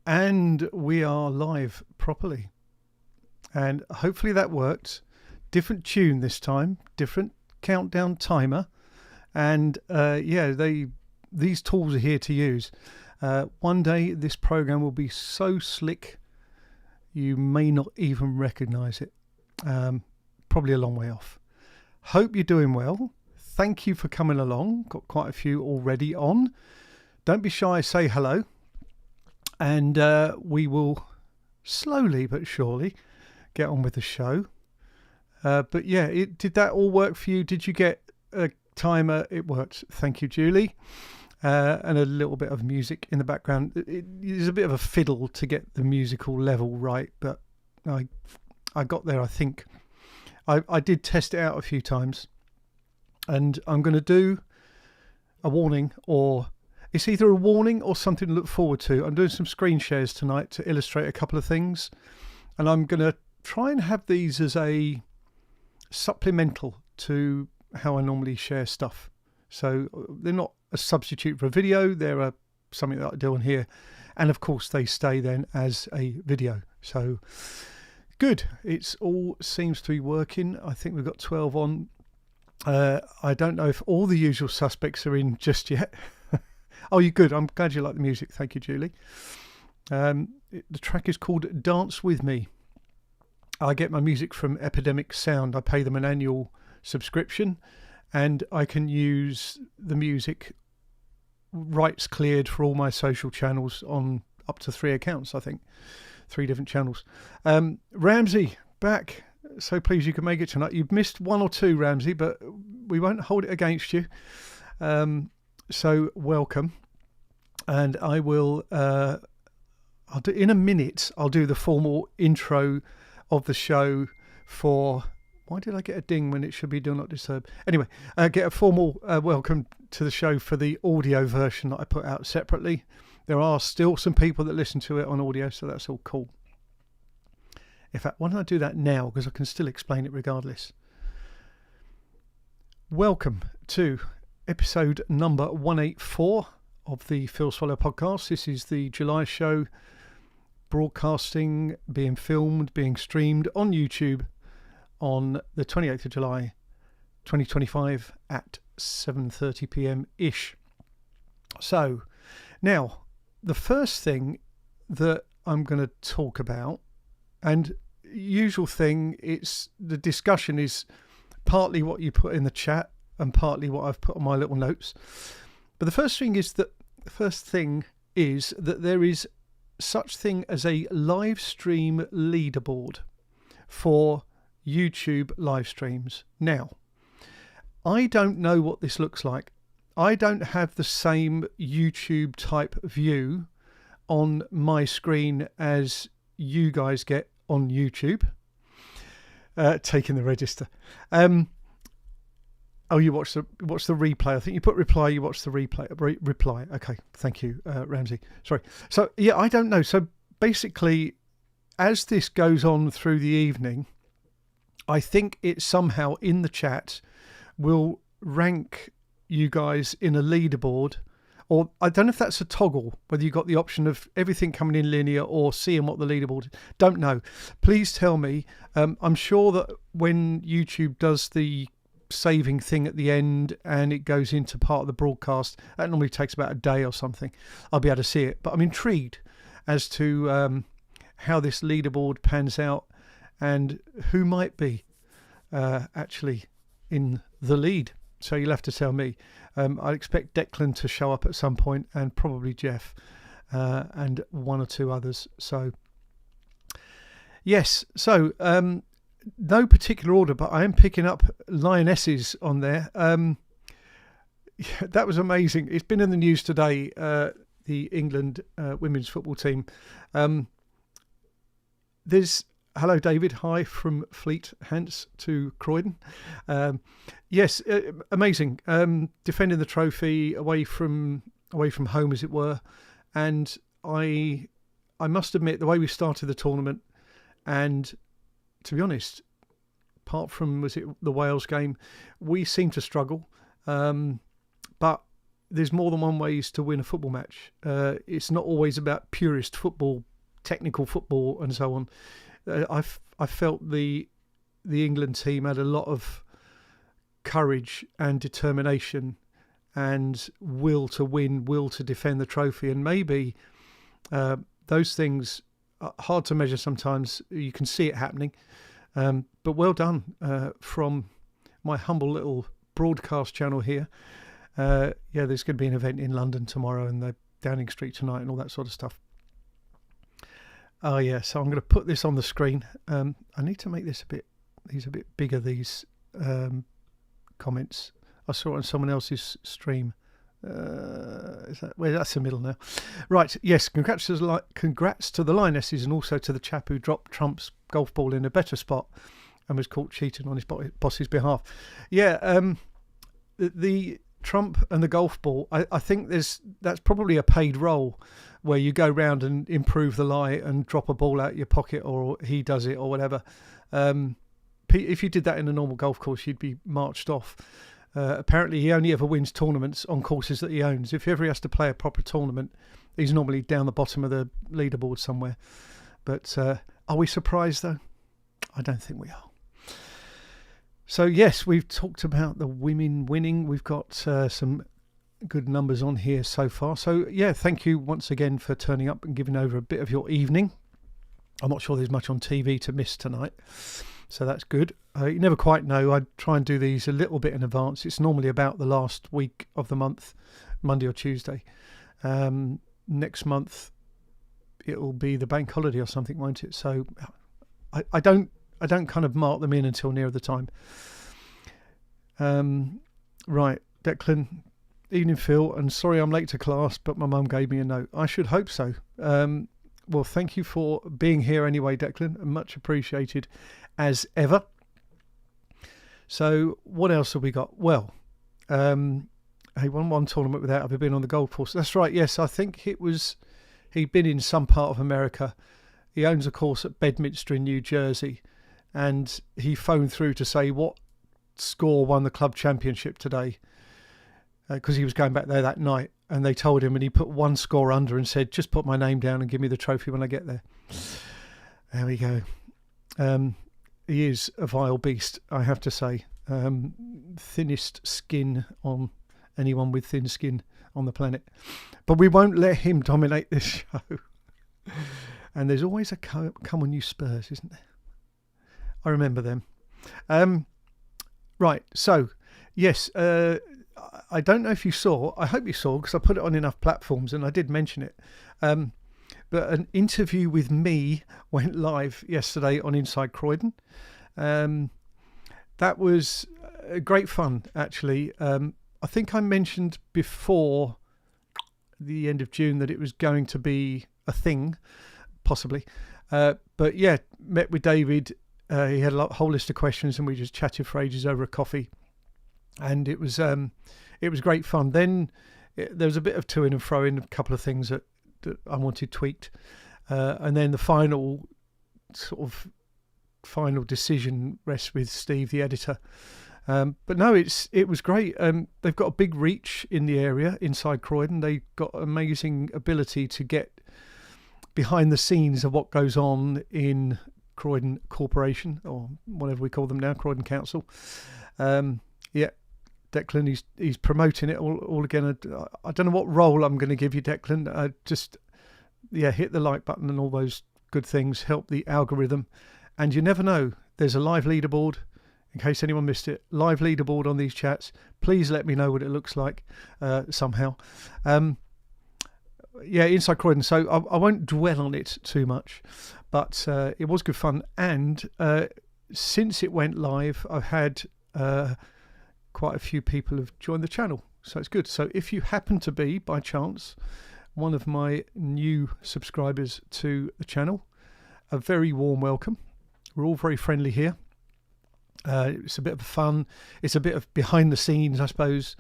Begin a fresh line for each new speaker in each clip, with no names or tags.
And we are live properly. And hopefully that worked. Different tune this time, different countdown timer. And these tools are here to use. One day this program will be so slick you may not even recognize it. Probably a long way off. Hope you're doing well. Thank you for coming along. Got quite a few already on. Don't be shy, say hello. And we will slowly but surely get on with the show. But yeah, did that all work for you? Did you get a timer? It worked. Thank you, Julie. And a little bit of music in the background. There's a bit of a fiddle to get the musical level right, but I got there, I think. I did test it out a few times. And I'm going to do a warning, or it's either a warning or something to look forward to. I'm doing some screen shares tonight to illustrate a couple of things. And I'm going to try and have these as a supplemental to how I normally share stuff. So they're not a substitute for a video. They're something that I do on here. And of course they stay then as a video. So good. It's all seems to be working. I think we've got 12 on. I don't know if all the usual suspects are in just yet. Oh, you're good. I'm glad you like the music. Thank you, Julie. The track is called Dance With Me. I get my music from Epidemic Sound. I pay them an annual subscription and I can use the music rights cleared for all my social channels on up to 3 accounts, I think. 3 different channels. Ramsey, back. So pleased you can make it tonight. You've missed 1 or 2, Ramsey, but we won't hold it against you. So welcome. And I will, I'll do in a minute, I'll do the formal intro of the show for, why did I get a ding when it should be Do Not Disturb? Anyway, get a formal welcome to the show for the audio version that I put out separately. There are still some people that listen to it on audio, so that's all cool. In fact, why don't I do that now, because I can still explain it regardless. Welcome to episode number 184 of the Phil Swallow podcast. This is the July show, broadcasting, being filmed, being streamed on YouTube on the 28th of July 2025 at 7:30 p.m. ish. So now the first thing that I'm going to talk about, and usual thing, it's the discussion is partly what you put in the chat and partly what I've put on my little notes. But the first thing is that there is such thing as a live stream leaderboard for YouTube live streams. Now, I don't know what this looks like. I don't have the same YouTube type view on my screen as you guys get on YouTube. Taking the register. Oh, you watch the replay. I think you put reply, you watch the replay. Reply. Okay, thank you, Ramsey. Sorry. So, yeah, I don't know. So, basically, as this goes on through the evening, I think it somehow in the chat will rank you guys in a leaderboard. Or I don't know if that's a toggle, whether you got the option of everything coming in linear or seeing what the leaderboard is. Don't know. Please tell me. I'm sure that when YouTube does the saving thing at the end and it goes into part of the broadcast, that normally takes about a day or something, I'll be able to see it. But I'm intrigued as to how this leaderboard pans out and who might be actually in the lead. So you'll have to tell me. I expect Declan to show up at some point, and probably Jeff, and 1 or 2 others. So, yes. So, no particular order, but I am picking up Lionesses on there. That was amazing. It's been in the news today, the England women's football team. Hello, David. Hi from Fleet, hence to Croydon. Yes, amazing. Defending the trophy away from home, as it were. And I must admit, the way we started the tournament, and to be honest, apart from the Wales game, we seemed to struggle. But there's more than one ways to win a football match. It's not always about purist football, technical football, and so on. I felt the England team had a lot of courage and determination and will to win, will to defend the trophy, and maybe those things are hard to measure sometimes. You can see it happening, but well done from my humble little broadcast channel here. There's going to be an event in London tomorrow, and the Downing Street tonight, and all that sort of stuff. Oh yeah, so I'm going to put this on the screen. I need to make this a bit bigger. These comments I saw on someone else's stream. That's the middle now. Right, yes, congrats to the Lionesses, and also to the chap who dropped Trump's golf ball in a better spot and was caught cheating on his boss's behalf. Yeah, the Trump and the golf ball, I think that's probably a paid role where you go round and improve the lie and drop a ball out your pocket, or he does it, or whatever. If you did that in a normal golf course, you'd be marched off. Apparently he only ever wins tournaments on courses that he owns. If ever he has to play a proper tournament, he's normally down the bottom of the leaderboard somewhere. But are we surprised though? I don't think we are. So yes, we've talked about the women winning. We've got some good numbers on here so far. So yeah, thank you once again for turning up and giving over a bit of your evening. I'm not sure there's much on TV to miss tonight, so that's good. You never quite know. I try and do these a little bit in advance. It's normally about the last week of the month, Monday or Tuesday. Next month it'll be the bank holiday or something, won't it? So I don't kind of mark them in until near the time. Right, Declan, evening Phil, and sorry I'm late to class, but my mum gave me a note. I should hope so. Well, thank you for being here anyway, Declan, and much appreciated as ever. So what else have we got? Well, he won one tournament without ever being on the golf course. That's right, yes, I think he'd been in some part of America. He owns a course at Bedminster in New Jersey, and he phoned through to say what score won the club championship today, because he was going back there that night, and they told him, and he put one score under and said, just put my name down and give me the trophy when I get there. There we go. He is a vile beast, I have to say. Thinnest skin on anyone with thin skin on the planet. But we won't let him dominate this show. And there's always a come on you Spurs, isn't there? I remember them. Right, so, yes, I don't know if you saw, I hope you saw, because I put it on enough platforms and I did mention it. But an interview with me went live yesterday on Inside Croydon. That was great fun, actually. I think I mentioned before the end of June that it was going to be a thing, possibly. But yeah, met with David. He had a whole list of questions, and we just chatted for ages over a coffee. And it was great fun. Then there was a bit of to-in and fro-in, a couple of things that I wanted tweaked. And then the final decision rests with Steve, the editor. But no, it was great. They've got a big reach in the area inside Croydon. They've got amazing ability to get behind the scenes of what goes on in Croydon Corporation, or whatever we call them now, Croydon Council. Yeah, Declan, he's promoting it all again. I don't know what role I'm going to give you, Declan. Just hit the like button and all those good things. Help the algorithm. And you never know, there's a live leaderboard. In case anyone missed it, live leaderboard on these chats. Please let me know what it looks like somehow. Inside Croydon. So I won't dwell on it too much, but it was good fun. And since it went live, I've had quite a few people have joined the channel. So it's good. So if you happen to be, by chance, one of my new subscribers to the channel, a very warm welcome. We're all very friendly here. It's a bit of fun. It's a bit of behind the scenes, I suppose,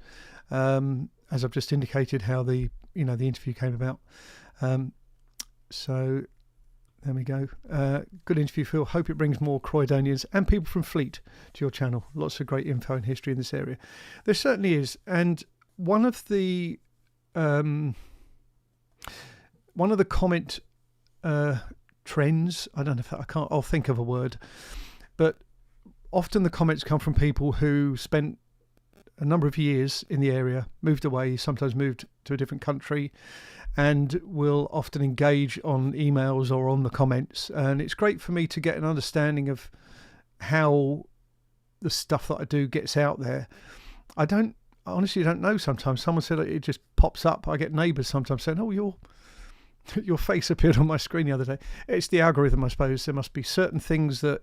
as I've just indicated how the interview came about. So there we go. Good interview, Phil. Hope it brings more Croydonians and people from Fleet to your channel. Lots of great info and history in this area. There certainly is. And one of the comment trends, I don't know if I'll think of a word, but often the comments come from people who spent a number of years in the area, moved away, sometimes moved to a different country, and will often engage on emails or on the comments. And it's great for me to get an understanding of how the stuff that I do gets out there. I honestly don't know sometimes. Someone said it just pops up. I get neighbours sometimes saying, oh, your face appeared on my screen the other day. It's the algorithm, I suppose. There must be certain things that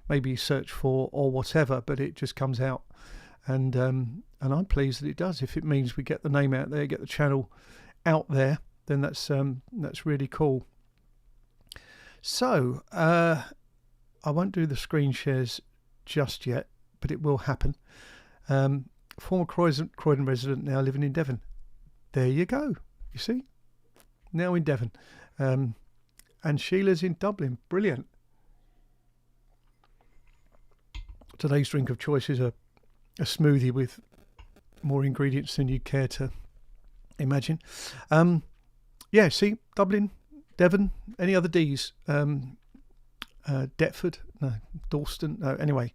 maybe you search for or whatever, but it just comes out. And I'm pleased that it does. If it means we get the name out there, get the channel out there, then that's really cool. So I won't do the screen shares just yet, but it will happen. Former Croydon resident, now living in Devon. There you go. You see, now in Devon, and Sheila's in Dublin. Brilliant. Today's drink of choice is a smoothie with more ingredients than you'd care to imagine. Yeah, see, Dublin, Devon, any other D's? Deptford, no, Dalston, no, anyway.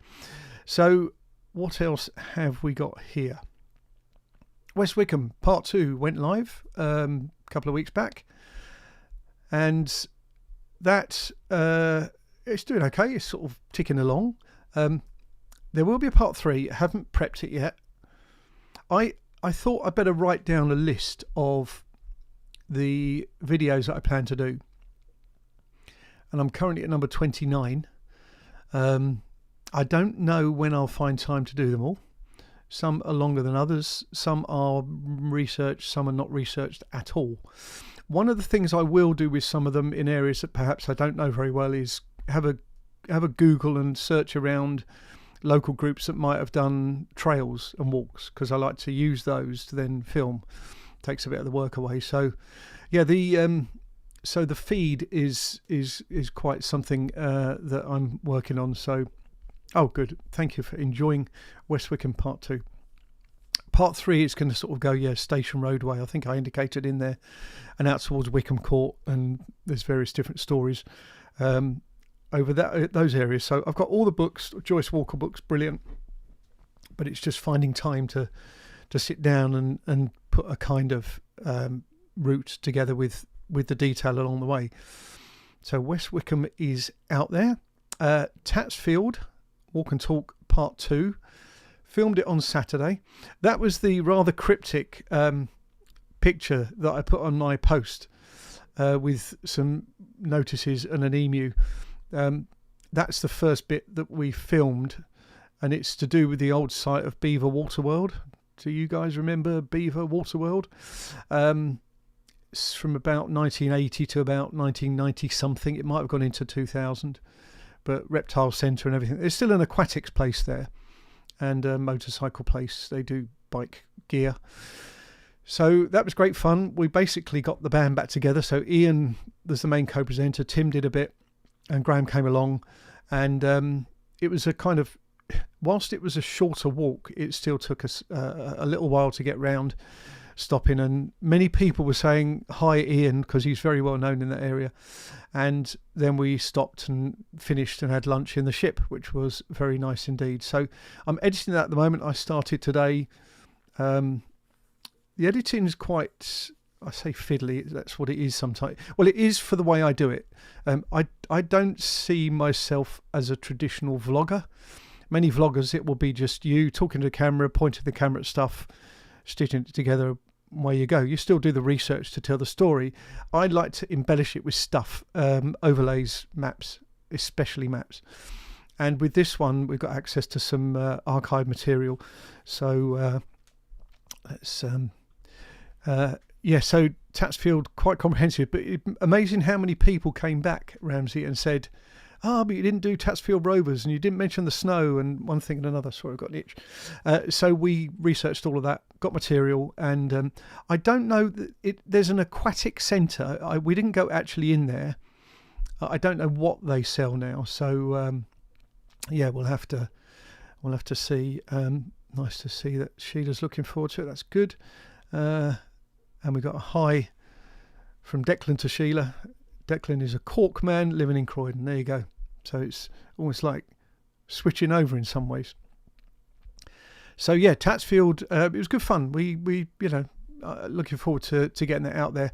So what else have we got here? West Wickham Part 2 went live a couple of weeks back, and that it's doing okay. It's sort of ticking along. There will be a Part 3. I haven't prepped it yet. I thought I'd better write down a list of the videos that I plan to do. And I'm currently at number 29. I don't know when I'll find time to do them all. Some are longer than others. Some are researched, some are not researched at all. One of the things I will do with some of them in areas that perhaps I don't know very well is have a Google and search around local groups that might have done trails and walks, because I like to use those to then film. Takes a bit of the work away. So yeah, the feed is quite something that I'm working on. So oh good, thank you for enjoying West Wickham Part 2. Part 3 is going to sort of go Station Roadway, I think I indicated in there, and out towards Wickham Court, and there's various different stories over those areas. So I've got all the books, Joyce Walker books, brilliant, but it's just finding time to sit down and put a kind of route together with the detail along the way. So West Wickham is out there. Tatsfield Walk and Talk Part 2, filmed it on Saturday. That was the rather cryptic picture that I put on my post with some notices and an emu. That's the first bit that we filmed, and it's to do with the old site of Beaver Waterworld. Do you guys remember Beaver Waterworld? It's from about 1980 to about 1990 something. It might have gone into 2000, but reptile centre and everything. There's still an aquatics place there, and a motorcycle place. They do bike gear. So that was great fun. We basically got the band back together. So Ian was the main co-presenter, Tim did a bit, and Graham came along, and it was a kind of, whilst it was a shorter walk, it still took us a little while to get round, stopping, and many people were saying hi Ian, because he's very well known in that area. And then we stopped and finished and had lunch in the ship, which was very nice indeed. So I'm editing that at the moment. I started today. The editing is quite, I say fiddly, that's what it is sometimes. Well, it is for the way I do it. I don't see myself as a traditional vlogger. Many vloggers, it will be just you talking to the camera, pointing the camera at stuff, stitching it together, away you go. You still do the research to tell the story. I like to embellish it with stuff, overlays, maps, especially maps. And with this one, we've got access to some archive material. So let's... so Tatsfield, quite comprehensive, but amazing how many people came back, Ramsey, and said, but you didn't do Tatsfield Rovers and you didn't mention the snow and one thing and another. Sorry, I've got an itch. So we researched all of that, got material, and I don't know, there's an aquatic centre. We didn't go actually in there. I don't know what they sell now. So, we'll have to see. nice to see that Sheila's looking forward to it. That's good. And we got a hi from Declan to Sheila. Declan is a Cork man living in Croydon. There you go. So it's almost like switching over in some ways. So yeah, Tatsfield, it was good fun. We looking forward to getting that out there.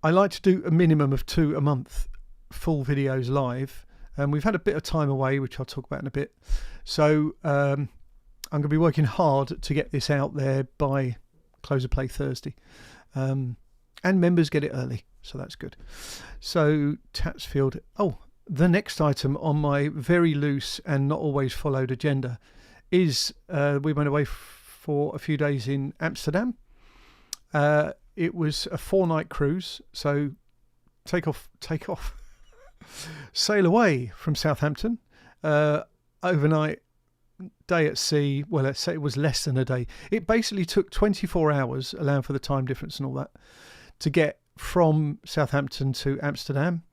I like to do a minimum of 2 a month, full videos live. And we've had a bit of time away, which I'll talk about in a bit. So I'm going to be working hard to get this out there by close of play Thursday. And members get it early, so that's good. So Tatsfield. Oh, the next item on my very loose and not always followed agenda is we went away for a few days in Amsterdam. It was a 4-night cruise, so take off, sail away from Southampton, overnight, day at sea. Well, let's say it was less than a day. It basically took 24 hours, allowing for the time difference and all that, to get from Southampton to Amsterdam,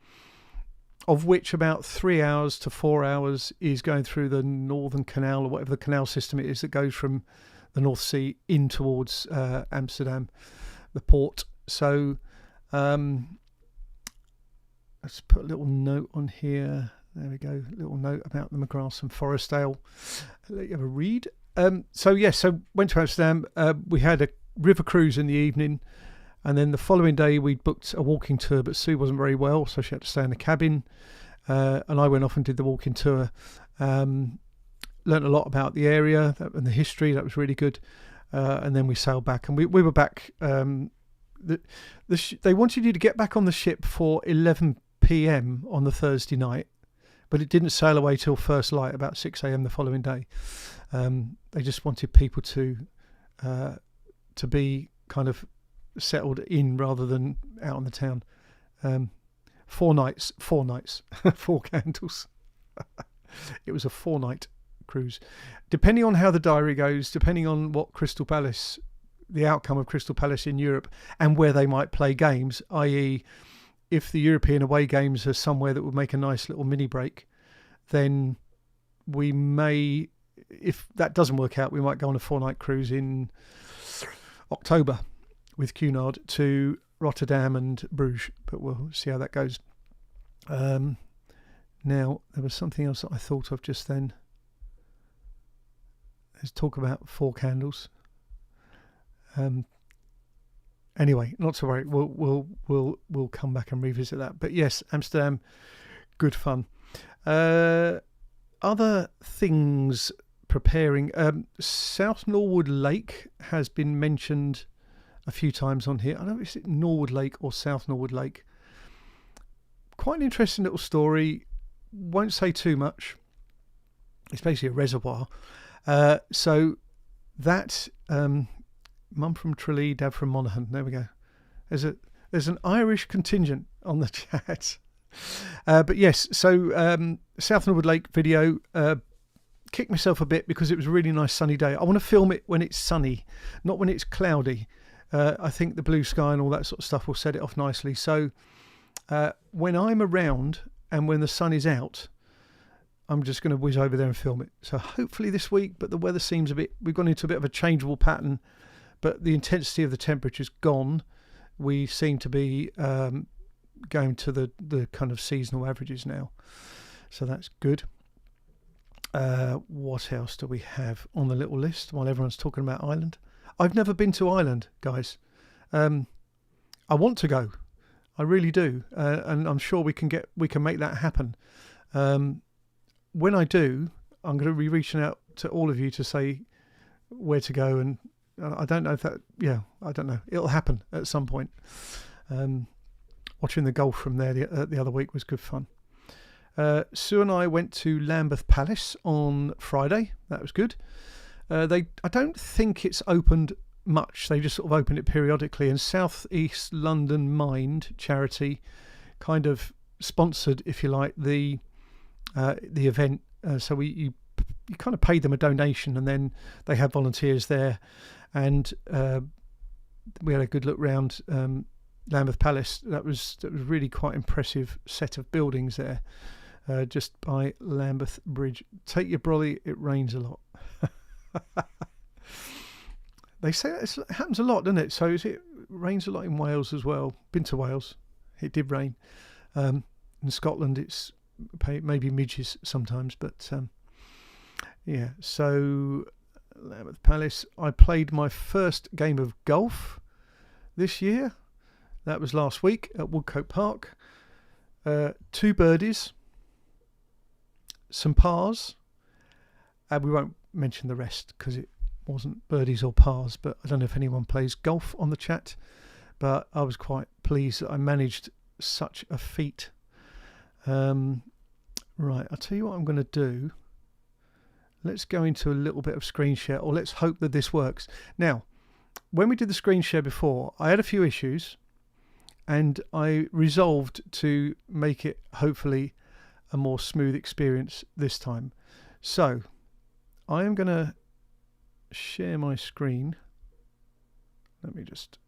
of which about 3 hours to 4 hours is going through the Northern Canal, or whatever the canal system it is that goes from the North Sea in towards Amsterdam, the port. So let's put a little note on here. There we go. A little note about the McGrath and Forestdale. I'll let you have a read. So went to Amsterdam. We had a river cruise in the evening. And then the following day we booked a walking tour, but Sue wasn't very well, so she had to stay in the cabin. And I went off and did the walking tour. Learned a lot about the area and the history. That was really good. And then we sailed back, and we were back. They wanted you to get back on the ship for 11 p.m. on the Thursday night, but it didn't sail away till first light, about 6 a.m. the following day. They just wanted people to be kind of settled in rather than out on the town. 4 nights, 4 candles. It was a 4-night cruise. Depending on how the diary goes, depending on what Crystal Palace, the outcome of Crystal Palace in Europe, and where they might play games, i.e. if the European away games are somewhere that would make a nice little mini break, then we may, if that doesn't work out, we might go on a 4-night cruise in October with Cunard to Rotterdam and Bruges, but we'll see how that goes. Now, there was something else that I thought of just then. Let's talk about 4 candles. Anyway, not to worry. We'll come back and revisit that. But yes, Amsterdam, good fun. Other things preparing. South Norwood Lake has been mentioned a few times on here. I don't know if it's Norwood Lake or South Norwood Lake. Quite an interesting little story. Won't say too much. It's basically a reservoir. So that Mum from Tralee, Dad from Monaghan. There we go. There's an Irish contingent on the chat. But yes, so South Norwood Lake video. Kicked myself a bit because it was a really nice sunny day. I want to film it when it's sunny, not when it's cloudy. I think the blue sky and all that sort of stuff will set it off nicely. So when I'm around and when the sun is out, I'm just going to whiz over there and film it. So hopefully this week, but the weather seems we've gone into a bit of a changeable pattern, but the intensity of the temperature's gone. We seem to be going to the kind of seasonal averages now. So that's good. What else do we have on the little list while everyone's talking about Ireland? I've never been to Ireland, guys. I want to go. I really do. And I'm sure we can make that happen. When I do, I'm going to be reaching out to all of you to say where to go. And I don't know if that, I don't know. It'll happen at some point. Watching the golf from there the other week was good fun. Sue and I went to Lambeth Palace on Friday. That was good. I don't think it's opened much. They just sort of open it periodically. And South East London Mind charity kind of sponsored, if you like, the event. So you kind of paid them a donation, and then they had volunteers there, and we had a good look round Lambeth Palace. That was really quite impressive set of buildings there. Just by Lambeth Bridge. Take your brolly, it rains a lot. They say it happens a lot, doesn't it? So it rains a lot in Wales as well. Been to Wales, it did rain. In Scotland, it's maybe midges sometimes, but yeah. So Lambeth Palace. I played my first game of golf this year. That was last week at Woodcote Park. 2 birdies, some pars, and we won't mention the rest because it wasn't birdies or pars, but I don't know if anyone plays golf on the chat, but I was quite pleased that I managed such a feat. Right, I'll tell you what I'm going to do. Let's go into a little bit of screen share, or let's hope that this works. Now, when we did the screen share before, I had a few issues, and I resolved to make it hopefully a more smooth experience this time. So I am going to share my screen. Let me just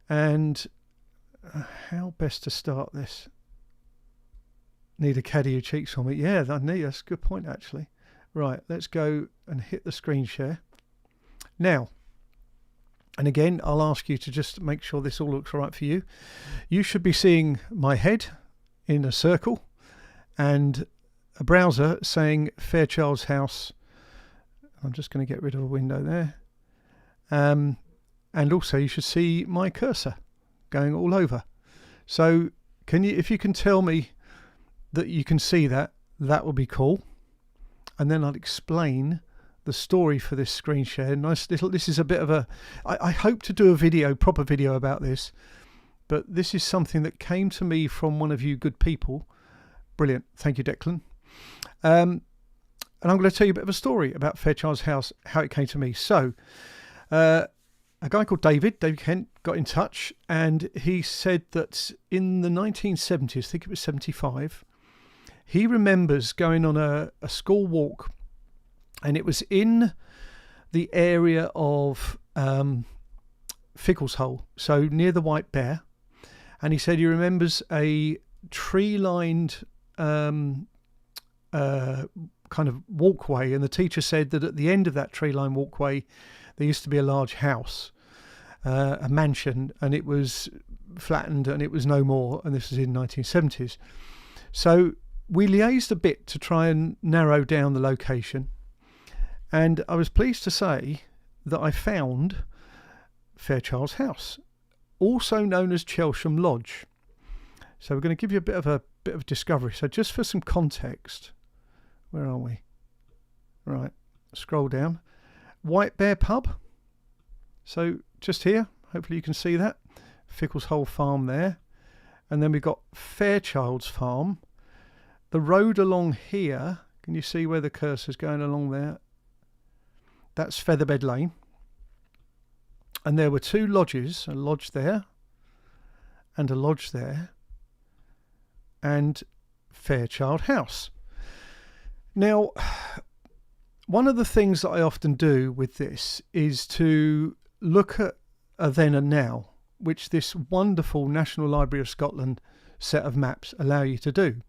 and how best to start this? Need a caddy who cheats on me. Yeah, that's a good point actually. Right, let's go and hit the screen share now. And again, I'll ask you to just make sure this all looks all right for you. You should be seeing my head in a circle and a browser saying Fairchild's house. I'm just going to get rid of a window there. And also you should see my cursor going all over. So if you can tell me that you can see that, that will be cool. And then I'll explain the story for this screen share. This is a bit of a, I hope to do a proper video about this, but this is something that came to me from one of you good people. Brilliant. Thank you, Declan. And I'm going to tell you a bit of a story about Fairchild's house, how it came to me. So a guy called David Kent got in touch, and he said that in the 1970s, I think it was 75, he remembers going on a school walk, and it was in the area of Fickleshole, so near the White Bear. And he said he remembers a tree-lined kind of walkway, and the teacher said that at the end of that tree-lined walkway there used to be a large house, a mansion, and it was flattened and it was no more, and this was in 1970s. So we liaised a bit to try and narrow down the location. And I was pleased to say that I found Fairchild's house, also known as Chelsham Lodge. So we're going to give you a bit of discovery. So just for some context, where are we? Right, scroll down. White Bear Pub. So just here, hopefully you can see that. Fickleshole Farm there. And then we've got Fairchild's Farm. The road along here, can you see where the cursor's going along there? That's Featherbed Lane. And there were 2 lodges, a lodge there and a lodge there, and Fairchild House. Now, one of the things that I often do with this is to look at a then and now, which this wonderful National Library of Scotland set of maps allow you to do.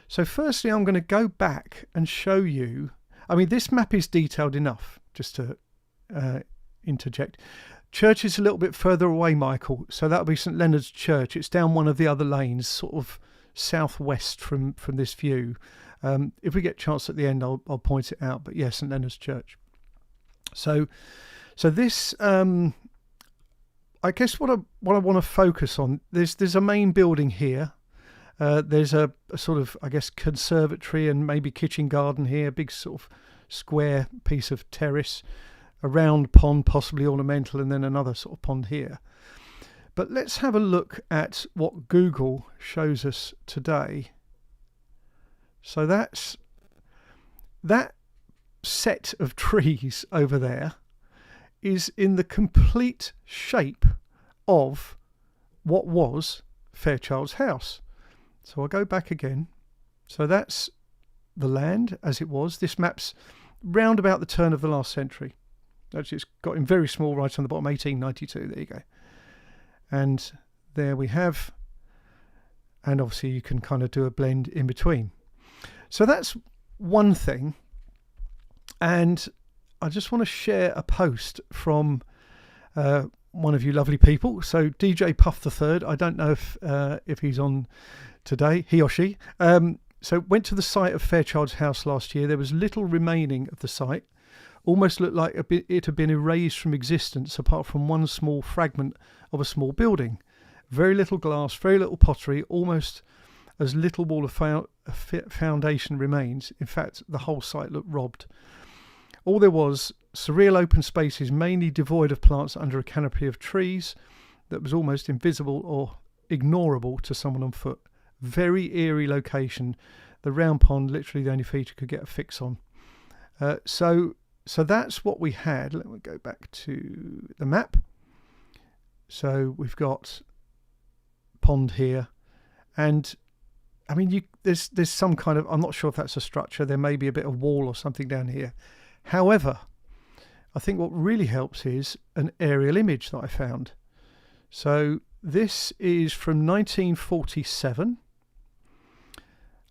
So firstly, I'm going to go back and show you, I mean, this map is detailed enough, just to interject. Church is a little bit further away, Michael, so that'll be St Leonard's Church. It's down one of the other lanes, sort of southwest from this view. If we get a chance at the end, I'll point it out, but yes, St Leonard's Church. So this, I guess what I want to focus on, there's a main building here. There's a sort of, I guess, conservatory and maybe kitchen garden here, big sort of square piece of terrace, a round pond, possibly ornamental, and then another sort of pond here. But let's have a look at what Google shows us today. So that set of trees over there is in the complete shape of what was Fairchild's house. So I'll go back again. So that's the land as it was. This map's round about the turn of the last century. Actually, it's got in very small right on the bottom, 1892. There you go. And there we have. And obviously you can kind of do a blend in between. So that's one thing. And I just want to share a post from one of you lovely people. So DJ Puff the Third, I don't know if he's on today, he or she. So went to the site of Fairchild's house last year. There was little remaining of the site. Almost looked like it had been erased from existence apart from one small fragment of a small building. Very little glass, very little pottery, almost as little wall of foundation remains. In fact, the whole site looked robbed. All there was, surreal open spaces mainly devoid of plants under a canopy of trees that was almost invisible or ignorable to someone on foot. Very eerie location. The round pond, literally the only feature could get a fix on. So that's what we had. Let me go back to the map. So we've got pond here, and I mean, there's some kind of, I'm not sure if that's a structure. There may be a bit of wall or something down here. However, I think what really helps is an aerial image that I found. So this is from 1947.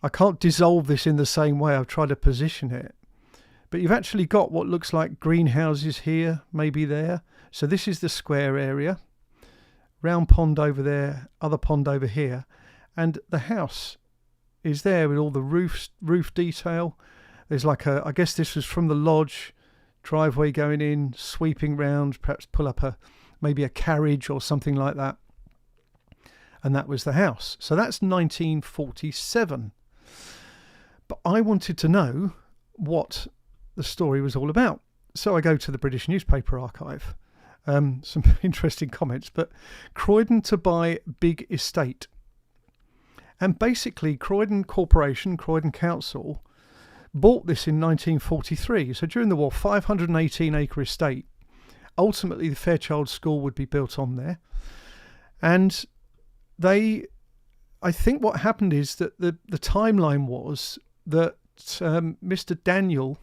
I can't dissolve this in the same way I've tried to position it. But you've actually got what looks like greenhouses here, maybe there. So this is the square area. Round pond over there, other pond over here. And the house is there with all the roof detail. There's like I guess this was from the lodge, driveway going in, sweeping round, perhaps pull up maybe a carriage or something like that. And that was the house. So that's 1947. But I wanted to know what the story was all about. So I go to the British Newspaper Archive. Some interesting comments, but Croydon to buy big estate. And basically Croydon Corporation, Croydon Council, bought this in 1943. So during the war, 518 acre estate. Ultimately, the Fairchild School would be built on there. And I think what happened is that the timeline was that Mr. Daniel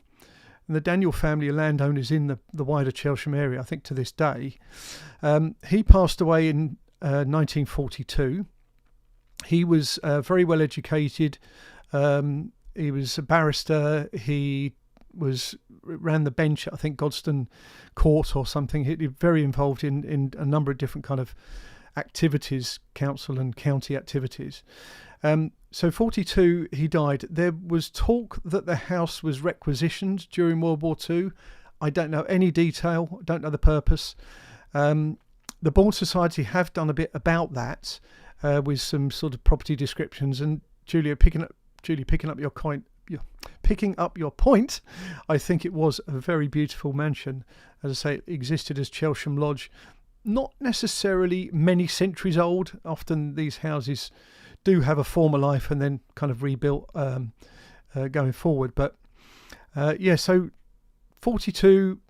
and the Daniel family of landowners in the wider Chelsham area, I think to this day, he passed away in 1942. He was very well educated. He was a barrister. He ran the bench at, I think, Godstone Court or something. He was very involved in a number of different kind of activities, council and county activities. So 42, he died. There was talk that the house was requisitioned during World War II. I don't know any detail. Don't know the purpose. The Bourne Society have done a bit about that with some sort of property descriptions. And Julie, picking up your point, I think it was a very beautiful mansion. As I say, it existed as Chelsham Lodge. Not necessarily many centuries old. Often these houses do have a former life and then kind of rebuilt going forward. But so 42,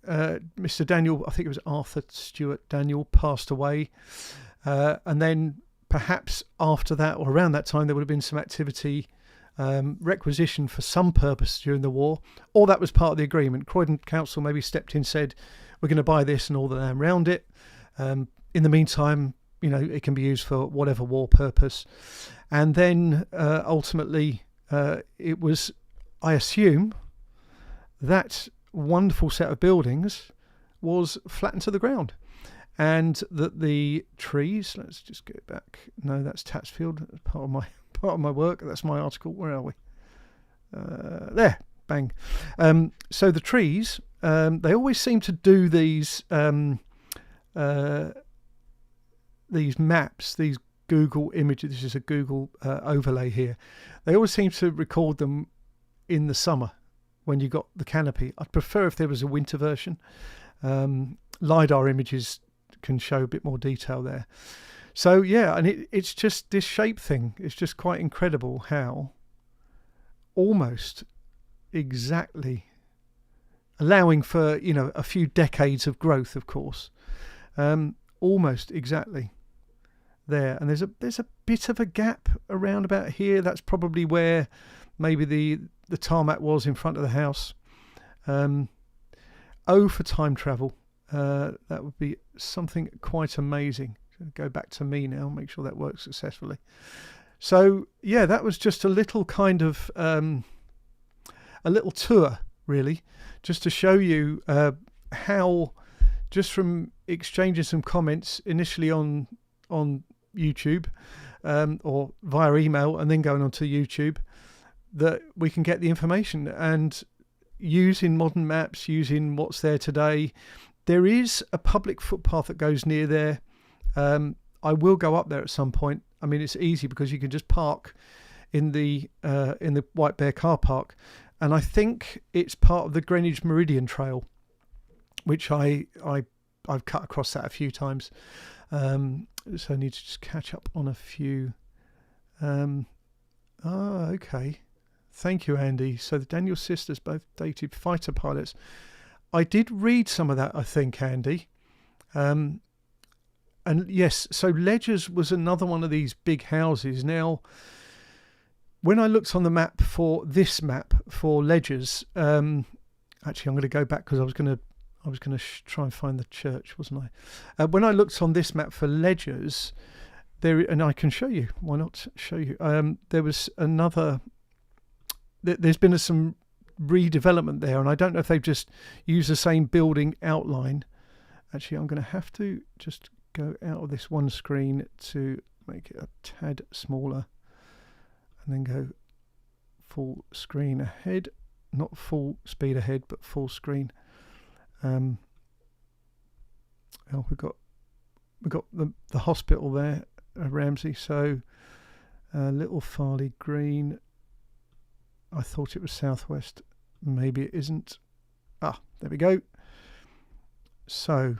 Mr. Daniel, I think it was Arthur Stewart Daniel, passed away. And then perhaps after that or around that time, there would have been some activity requisitioned for some purpose during the war, or that was part of the agreement. Croydon Council maybe stepped in, said, we're going to buy this and all the land around it. In the meantime, it can be used for whatever war purpose. And then ultimately it was, I assume, that wonderful set of buildings was flattened to the ground. And that the trees, let's just go back. No, that's Tatsfield. That's part of my work. That's my article. Where are we? There, bang. So the trees, they always seem to do these maps, these Google images. This is a Google overlay here. They always seem to record them in the summer when you got the canopy. I'd prefer if there was a winter version. LiDAR images can show a bit more detail there. So yeah, and it's just this shape thing. It's just quite incredible how almost exactly, allowing for a few decades of growth, of course, almost exactly there. And there's a bit of a gap around about here. That's probably where maybe the tarmac was in front of the house. For time travel. That would be something quite amazing. Go back to me now, make sure that works successfully. So yeah, that was just a little kind of a little tour really, just to show you how, just from exchanging some comments initially on YouTube or via email and then going onto YouTube, that we can get the information. And using modern maps, using what's there today, there is a public footpath that goes near there. I will go up there at some point. I mean, it's easy because you can just park in the White Bear car park, and I think it's part of the Greenwich Meridian Trail, which I've cut across that a few times. So I need to just catch up on a few. Okay. Thank you, Andy. So the Daniel sisters both dated fighter pilots. I did read some of that, I think, Andy. And yes, so Ledgers was another one of these big houses. Now, when I looked on the map for this map for Ledgers, actually I'm going to go back because I was going to try and find the church, wasn't I? When I looked on this map for Ledgers, there, and I can show you. Why not show you? There was another. There's been some redevelopment there, and I don't know if they've just used the same building outline. Actually, I'm going to have to just go out of this one screen to make it a tad smaller, and then go full screen ahead, not full speed ahead, but full screen. Oh, we've got the hospital there, Ramsey. So Little Farley Green. I thought it was southwest. Maybe it isn't. Ah, there we go. So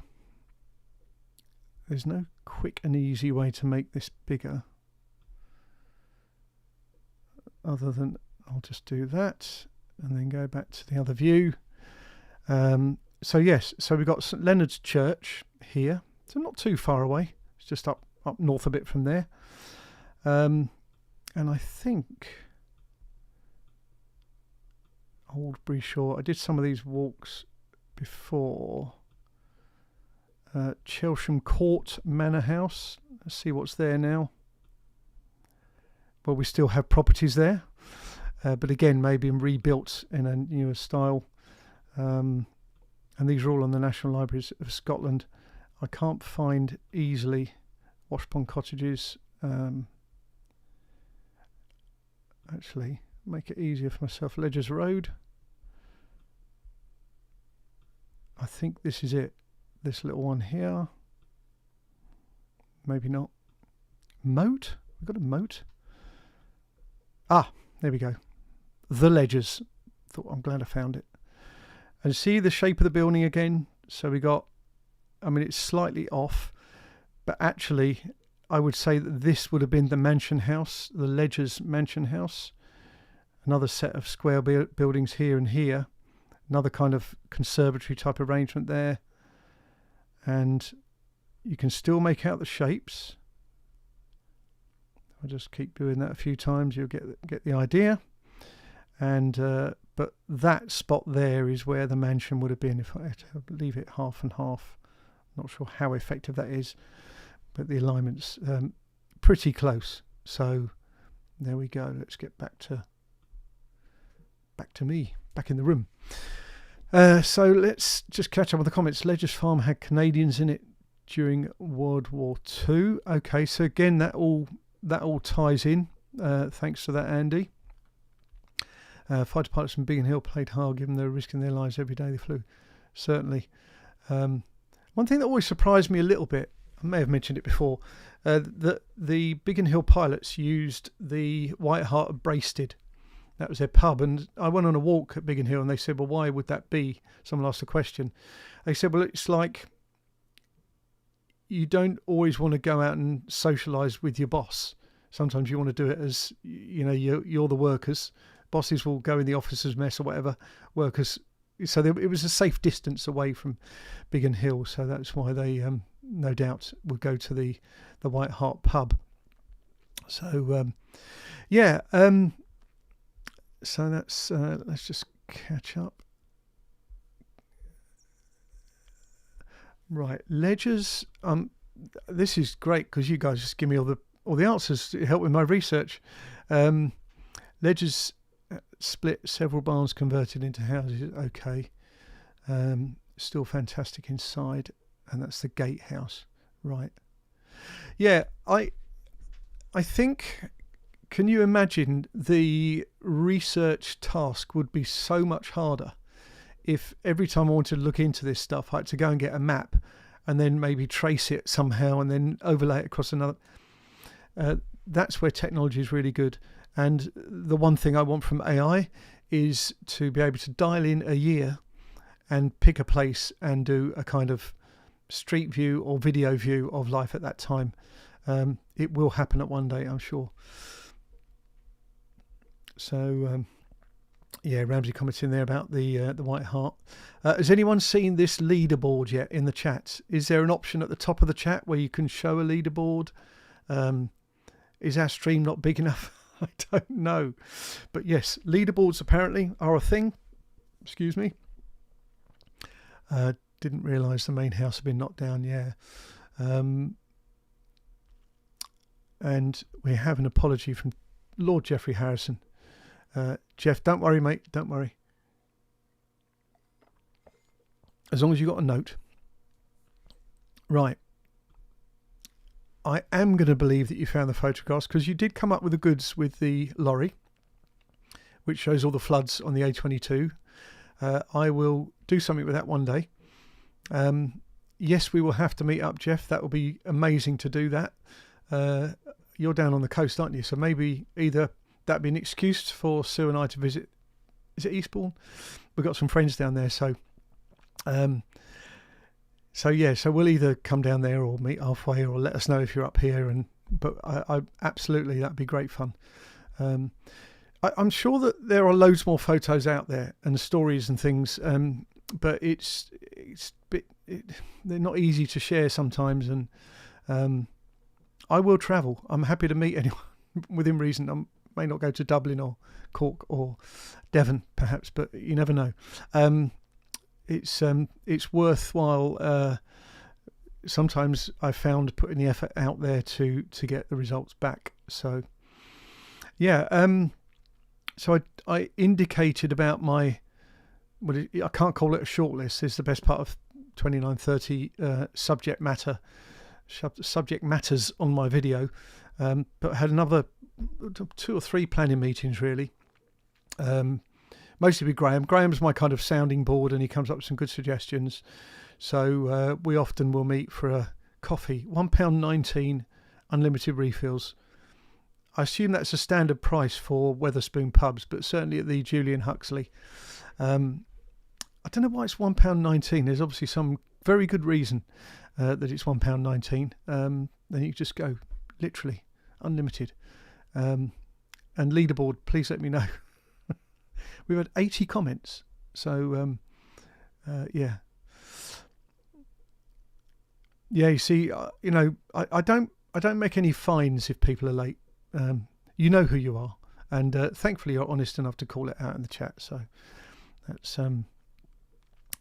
there's no quick and easy way to make this bigger, other than I'll just do that and then go back to the other view. So yes, so we've got St Leonard's Church here, so not too far away. It's just up north a bit from there. And I think Oldbury Shore, I did some of these walks before. Chelsham Court Manor House, let's see what's there now. Well, we still have properties there, but again, maybe rebuilt in a newer style. And these are all on the National Libraries of Scotland. I can't find easily Washbourne Cottages. Actually, make it easier for myself. Ledgers Road. I think this is it. This little one here. Maybe not. Moat? We've got a moat. Ah, there we go. The Ledgers. I'm glad I found it. And see the shape of the building again. So we got, I mean, it's slightly off, but actually I would say that this would have been the mansion house, the Ledgers mansion house. Another set of square buildings here and here. Another kind of conservatory type arrangement there. And you can still make out the shapes. I'll just keep doing that a few times. You'll get the idea. And but that spot there is where the mansion would have been if I had to leave it half and half. Not sure how effective that is, but the alignment's pretty close. So there we go. Let's get back to me, back in the room. So let's just catch up with the comments. Ledgers Farm had Canadians in it during World War II. Okay, so again, that all ties in. Thanks for that, Andy. Fighter pilots from Biggin Hill played hard, given they're risking their lives every day they flew. Certainly. One thing that always surprised me a little bit, I may have mentioned it before, that the Biggin Hill pilots used the White Hart of Braisted. That was their pub, and I went on a walk at Biggin Hill, and they said, well, why would that be? Someone asked a question. They said, well, it's like you don't always want to go out and socialise with your boss. Sometimes you want to do it as, you know, you're the workers. Bosses will go in the officers' mess or whatever. Workers, so it was a safe distance away from Biggin Hill, so that's why they, no doubt, would go to the White Hart pub. So, yeah. So that's let's just catch up. Right, Ledgers. This is great because you guys just give me all the answers to help with my research. Ledgers split, several barns converted into houses. Okay. Still fantastic inside, and that's the gatehouse, right? Yeah, I think, can you imagine the research task would be so much harder if every time I wanted to look into this stuff I had to go and get a map and then maybe trace it somehow and then overlay it across another. That's where technology is really good. And the one thing I want from AI is to be able to dial in a year and pick a place and do a kind of street view or video view of life at that time. It will happen at one day, I'm sure. So, yeah, Ramsey comments in there about the White Hart. Has anyone seen this leaderboard yet in the chat? Is there an option at the top of the chat where you can show a leaderboard? Is our stream not big enough? I don't know. But yes, leaderboards apparently are a thing. Excuse me. Didn't realise the main house had been knocked down, yeah. And we have an apology from Lord Geoffrey Harrison. Jeff, don't worry, mate, don't worry. As long as you got a note. Right. I am going to believe that you found the photographs, because you did come up with the goods with the lorry, which shows all the floods on the A22. I will do something with that one day. Yes, we will have to meet up, Jeff. That will be amazing to do that. You're down on the coast, aren't you? So maybe either that'd be an excuse for Sue and I to visit. Is it Eastbourne? We've got some friends down there, so yeah. So we'll either come down there or meet halfway, or let us know if you're up here. But I absolutely, that'd be great fun. I'm sure that there are loads more photos out there and stories and things, but they're not easy to share sometimes. And I will travel. I'm happy to meet anyone within reason. I may not go to Dublin or Cork or Devon, perhaps, but you never know. It's worthwhile. Sometimes I've found putting the effort out there to get the results back. So yeah. So I indicated about my, I can't call it a short list. It's the best part of 29-30 subject matters on my video. But I had another 2 or 3 planning meetings really. Mostly with Graham. Graham's my kind of sounding board, and he comes up with some good suggestions. So we often will meet for a coffee. £1.19 unlimited refills. I assume that's a standard price for Wetherspoon pubs, but certainly at the Julian Huxley. I don't know why it's £1.19. There's obviously some very good reason that it's £1.19. Then you just go, literally, unlimited. And leaderboard, please let me know. We've had 80 comments, so yeah. Yeah, you see, I don't make any fines if people are late. You know who you are, and thankfully you're honest enough to call it out in the chat, so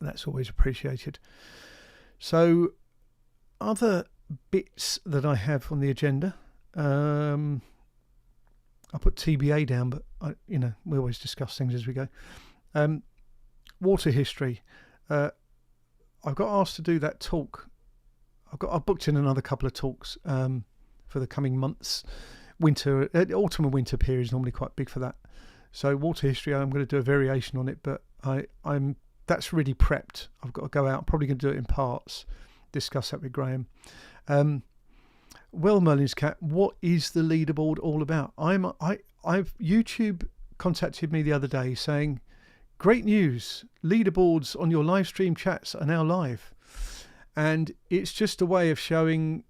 that's always appreciated. So other bits that I have on the agenda, I put TBA down, but we always discuss things as we go. Water history. I've got asked to do that talk. I've booked in another couple of talks for the coming months. Autumn and winter period is normally quite big for that. So water history, I'm going to do a variation on it, but that's really prepped. I've got to go out. I'm probably going to do it in parts. Discuss that with Graham. Well, Merlin's cat, what is the leaderboard all about? YouTube contacted me the other day saying, great news, leaderboards on your live stream chats are now live. And it's just a way of showing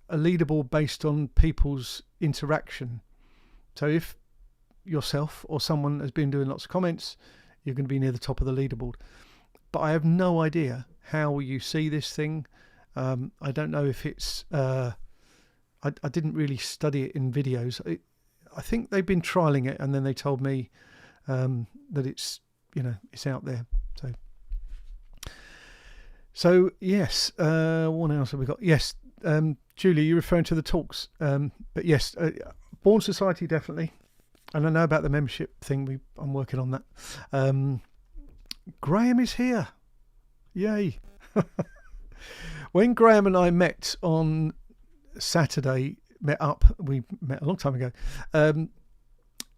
a leaderboard based on people's interaction. So if yourself or someone has been doing lots of comments, you're going to be near the top of the leaderboard. But I have no idea how you see this thing. I don't know if it's... I didn't really study it in videos. I think they've been trialling it, and then they told me that it's out there. So yes. What else have we got? Yes, Julie, you're referring to the talks. But yes, Born Society definitely. And I know about the membership thing. I'm working on that. Graham is here. Yay. When Graham and I met on Saturday, we met a long time ago,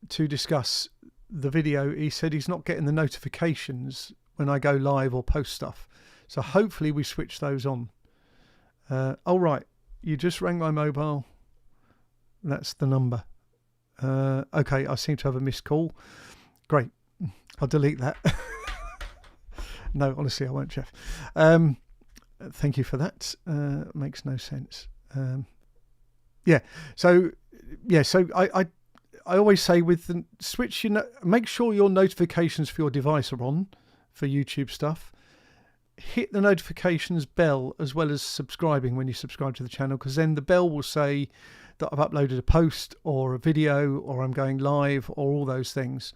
to discuss the video. He said he's not getting the notifications when I go live or post stuff. So hopefully we switch those on. Oh, right. You just rang my mobile. That's the number. Okay, I seem to have a missed call. Great. I'll delete that. No, honestly, I won't, Jeff. Thank you for that. Makes no sense. So I always say with the switch, make sure your notifications for your device are on for YouTube stuff. Hit the notifications bell as well as subscribing when you subscribe to the channel, because then the bell will say that I've uploaded a post or a video or I'm going live or all those things.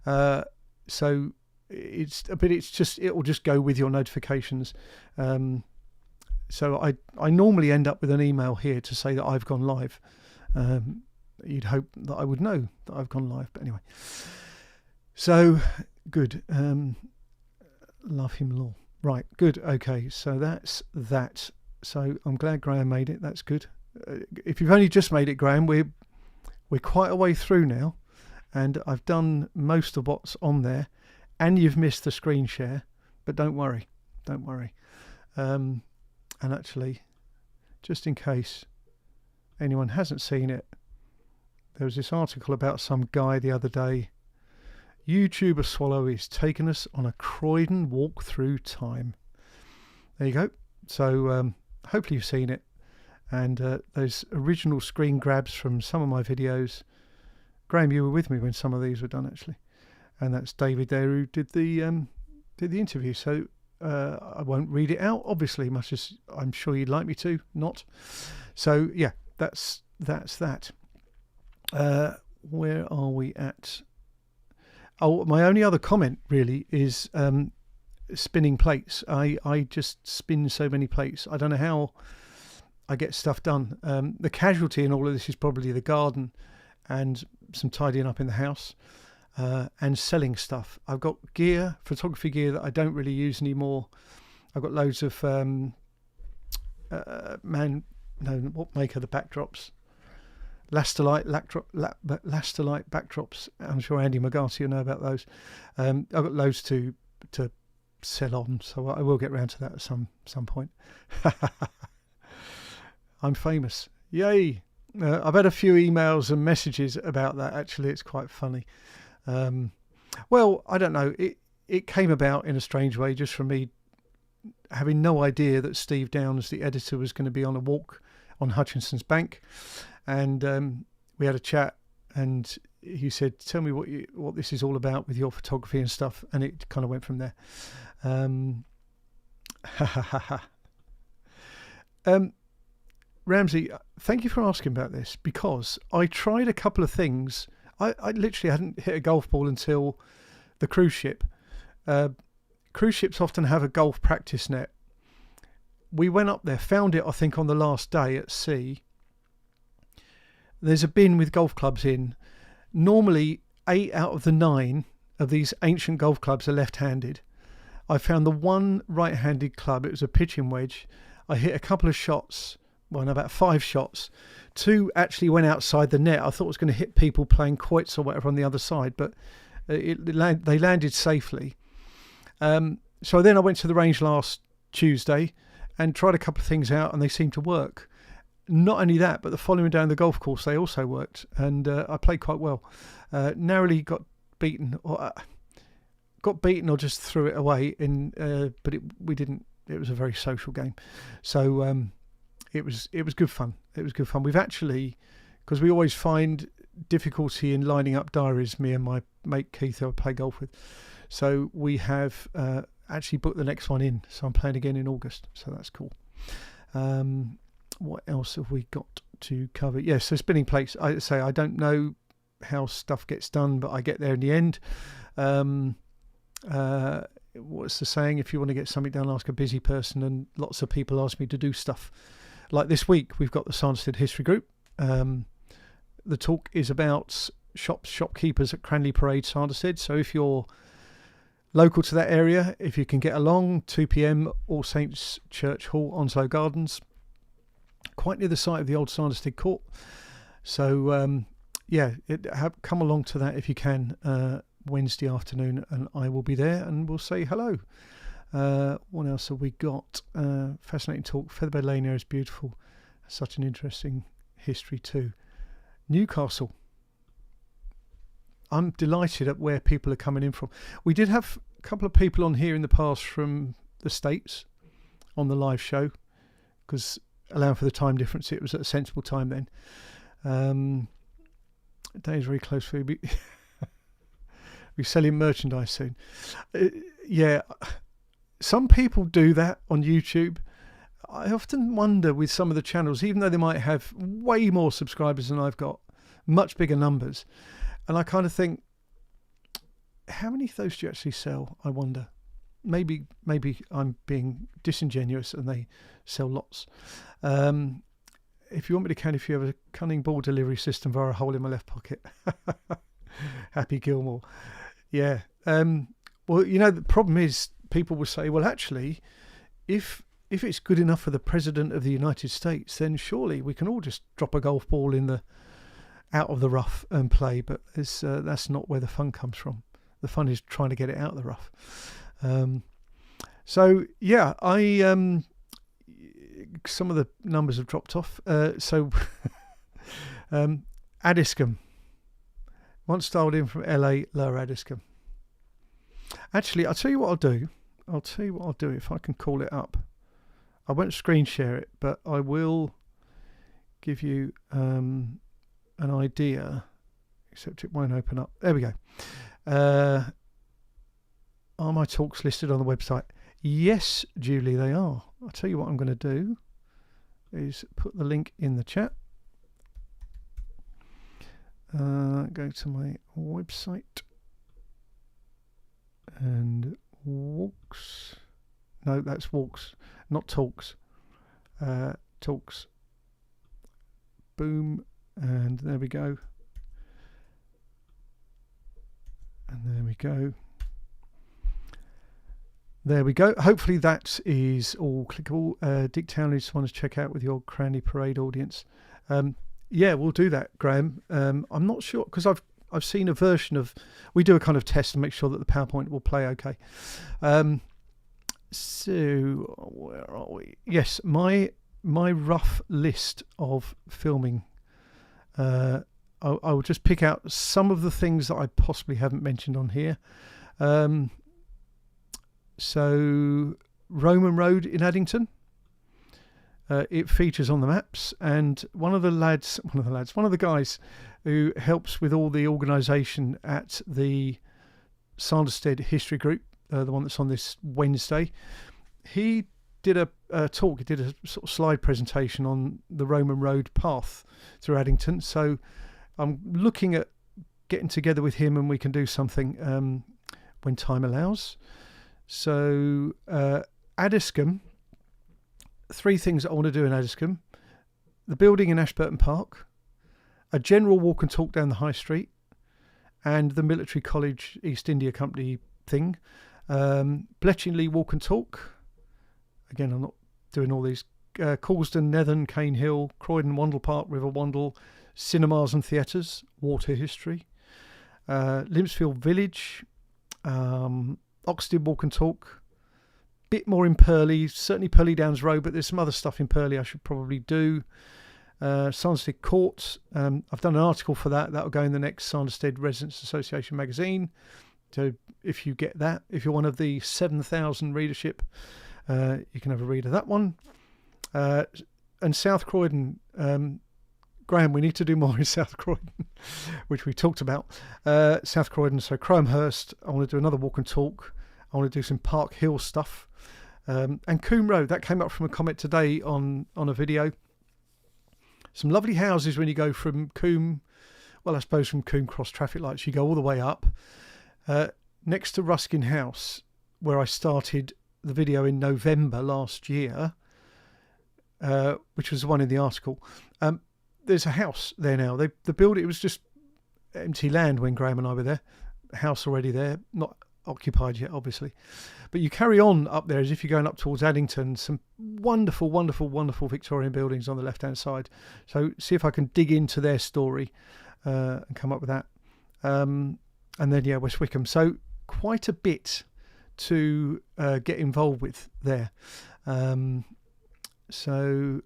So it will just go with your notifications. So I normally end up with an email here to say that I've gone live. You'd hope that I would know that I've gone live, but anyway. So good. Love him law. Right, good. Okay, so that's that. So I'm glad Graham made it. That's good. If you've only just made it, Graham, we're quite a way through now, and I've done most of what's on there, and you've missed the screen share, but don't worry. And actually, just in case anyone hasn't seen it, there was this article about some guy the other day. YouTuber Swallow is taking us on a Croydon walk through time. There you go. So hopefully you've seen it. And those original screen grabs from some of my videos. Graham, you were with me when some of these were done, actually. And that's David there who did the interview. So I won't read it out, obviously, much as I'm sure you'd like me to. Not. So yeah, that's that. Where are we at? Oh, my only other comment really is spinning plates. I just spin so many plates. I don't know how I get stuff done. The casualty in all of this is probably the garden and some tidying up in the house and selling stuff. I've got gear, photography gear that I don't really use anymore. I've got loads of what make are the backdrops? Lastolite backdrops. I'm sure Andy McGarty will know about those. I've got loads to sell on, so I will get round to that at some point. I'm famous. Yay! I've had a few emails and messages about that. Actually, it's quite funny. Well, I don't know. It came about in a strange way, just from me having no idea that Steve Downs, the editor, was going to be on a walk on Hutchinson's Bank. And we had a chat, and he said, "Tell me what this is all about with your photography and stuff." And it kind of went from there. Ramsey, thank you for asking about this, because I tried a couple of things. I literally hadn't hit a golf ball until the cruise ship. Cruise ships often have a golf practice net. We went up there, found it, I think, on the last day at sea. There's a bin with golf clubs in. Normally, 8 out of the 9 of these ancient golf clubs are left-handed. I found the one right-handed club. It was a pitching wedge. I hit a couple of shots, about 5 shots. 2 actually went outside the net. I thought it was going to hit people playing quoits or whatever on the other side, but they landed safely. So then I went to the range last Tuesday and tried a couple of things out, and they seemed to work. Not only that, but the following down the golf course, they also worked, and I played quite well. Narrowly got beaten, or just threw it away. But we didn't. It was a very social game, so it was good fun. It was good fun. We've actually, because we always find difficulty in lining up diaries, me and my mate Keith, who I play golf with. So we have actually booked the next one in. So I'm playing again in August. So that's cool. What else have we got to cover? Yes, so spinning plates. I say I don't know how stuff gets done, but I get there in the end. What's the saying? If you want to get something done, ask a busy person. And lots of people ask me to do stuff. Like this week, we've got the Sanderstead History Group. The talk is about shopkeepers at Cranley Parade, Sanderstead. So if you're local to that area, if you can get along, 2 p.m, All Saints Church Hall, Onslow Gardens, quite near the site of the old Sanderstead Court. So come along to that if you can, Wednesday afternoon, and I will be there and we'll say hello. What else have we got? Fascinating talk. Featherbed Lane area is beautiful. Such an interesting history too. Newcastle. I'm delighted at where people are coming in from. We did have a couple of people on here in the past from the States on the live show, because allowing for the time difference, it was at a sensible time then. Days very close for you. We're selling merchandise soon. Some people do that on YouTube. I often wonder with some of the channels, even though they might have way more subscribers than I've got, much bigger numbers, and I kind of think, how many of those do you actually sell? I wonder. Maybe I'm being disingenuous and they sell lots. If you want me to count, if you have a cunning ball delivery system via a hole in my left pocket. Happy Gilmore. Yeah. Well, the problem is people will say, well, actually, if it's good enough for the President of the United States, then surely we can all just drop a golf ball out of the rough and play. But that's not where the fun comes from. The fun is trying to get it out of the rough. Some of the numbers have dropped off. Addiscombe. Once dialed in from LA, Lower Addiscombe. Actually, I'll tell you what I'll do. If I can call it up. I won't screen share it, but I will give you an idea, except it won't open up. There we go. Are my talks listed on the website? Yes, Julie, they are. I'll tell you what I'm going to do is put the link in the chat. Go to my website and walks. No, that's walks, not talks. Talks. Boom. And there we go. And there we go. There we go. Hopefully that is all clickable. Dick Townley just wants to check out with your Cranley Parade audience. Yeah, we'll do that, Graham. I'm not sure, because I've seen a version of, we do a kind of test to make sure that the PowerPoint will play okay. So where are we? Yes, my rough list of filming. I will just pick out some of the things that I possibly haven't mentioned on here. So Roman Road in Addington. It features on the maps, and one of the guys who helps with all the organisation at the Sanderstead History Group, the one that's on this Wednesday, he did a talk. He did a sort of slide presentation on the Roman Road path through Addington. So I'm looking at getting together with him, and we can do something when time allows. So Addiscombe. 3 things that I want to do in Addiscombe: the building in Ashburton Park, a general walk and talk down the High Street, and the Military College East India Company thing. Bletchingley walk and talk. Again, I'm not doing all these. Caulston, Netherton, Cane Hill, Croydon, Wandle Park, River Wandle, cinemas and theatres, water history. Limpsfield Village, Oxted walk and talk. Bit more in Purley, certainly Purley Downs Road, but there's some other stuff in Purley I should probably do. Sanderstead Court, I've done an article for that. That'll go in the next Sanderstead Residents Association magazine. So if you get that, if you're one of the 7,000 readership, you can have a read of that one. And South Croydon, Graham, we need to do more in South Croydon, which we talked about. South Croydon, so Cromhurst, I want to do another walk and talk. I want to do some Park Hill stuff. And Coombe Road, that came up from a comment today on a video. Some lovely houses when you go from Coombe, well, I suppose from Coombe Cross traffic lights, you go all the way up. Next to Ruskin House, where I started the video in November last year, which was the one in the article. There's a house there now. They built it. It was just empty land when Graham and I were there. House already there, not occupied yet, obviously. But you carry on up there as if you're going up towards Addington. Some wonderful, wonderful, wonderful Victorian buildings on the left-hand side. So see if I can dig into their story and come up with that. And then, yeah, West Wickham. So quite a bit to get involved with there. So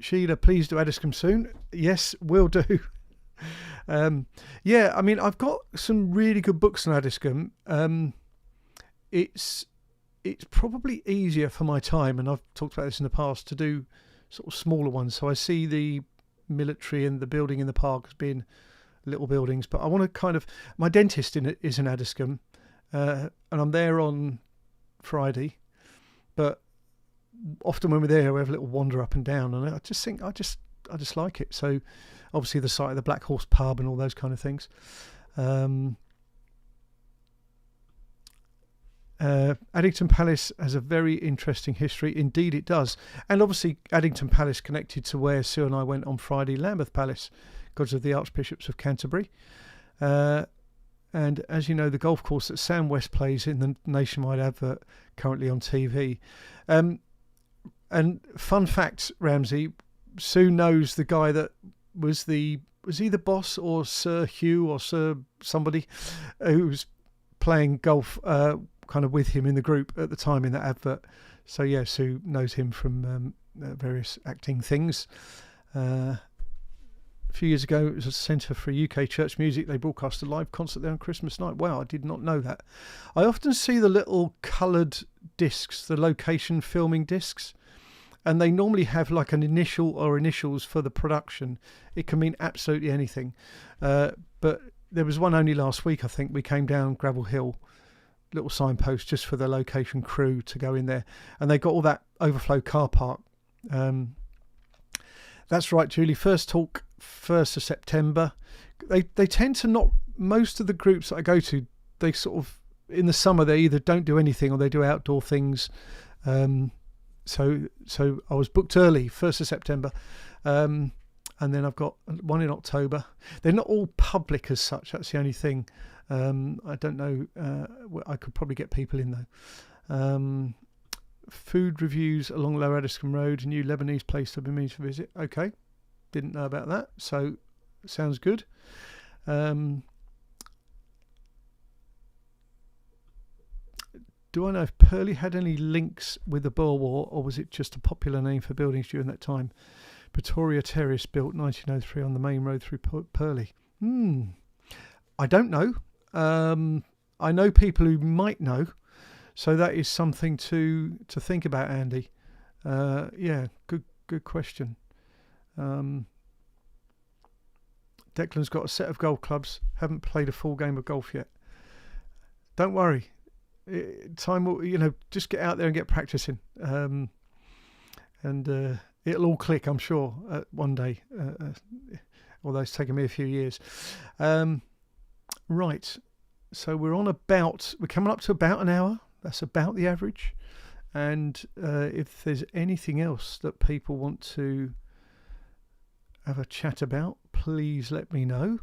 Sheila, please do Addiscombe soon. Yes, will do. Yeah, I mean, I've got some really good books on Addiscombe. It's probably easier for my time, and I've talked about this in the past, to do sort of smaller ones. So I see the military and the building in the park as being little buildings, but I want to kind of, my dentist is in Addiscombe, and I'm there on Friday, but often when we're there we have a little wander up and down, and I just think I just like it. So obviously the site of the Black Horse pub and all those kind of things. Addington Palace has a very interesting history. Indeed it does. And obviously Addington Palace connected to where Sue and I went on Friday, Lambeth Palace, because of the Archbishops of Canterbury. And as you know, the golf course that Sam West plays in the nationwide advert currently on TV. And fun fact, Ramsey, Sue knows the guy that was he the boss or Sir Hugh or Sir somebody who was playing golf kind of with him in the group at the time in that advert. So yeah, Sue knows him from various acting things. A few years ago, it was a centre for UK church music. They broadcast a live concert there on Christmas night. Wow, I did not know that. I often see the little coloured discs, the location filming discs, and they normally have like an initial or initials for the production. It can mean absolutely anything. But there was one only last week, I think. We came down Gravel Hill, little signpost just for the location crew to go in there. And they got all that overflow car park. That's right, Julie. First talk, 1st of September. They tend to not, most of the groups that I go to, they sort of, in the summer, they either don't do anything or they do outdoor things. So I was booked early, 1st of September. And then I've got one in October. They're not all public as such. That's the only thing. I don't know. I could probably get people in though. Food reviews along Lower Addiscombe Road, a new Lebanese place I've been meaning to visit. Okay, didn't know about that. So sounds good. Do I know if Purley had any links with the Boer War, or was it just a popular name for buildings during that time? Pretoria Terrace, built 1903 on the main road through Purley. I don't know. I know people who might know, so that is something to think about, Andy. Yeah, good question. Declan's got a set of golf clubs. Haven't played a full game of golf yet. Don't worry. Time will, just get out there and get practicing, and it'll all click, I'm sure, one day. Although it's taken me a few years. Right, so we're coming up to about an hour. That's about the average. And if there's anything else that people want to have a chat about, please let me know,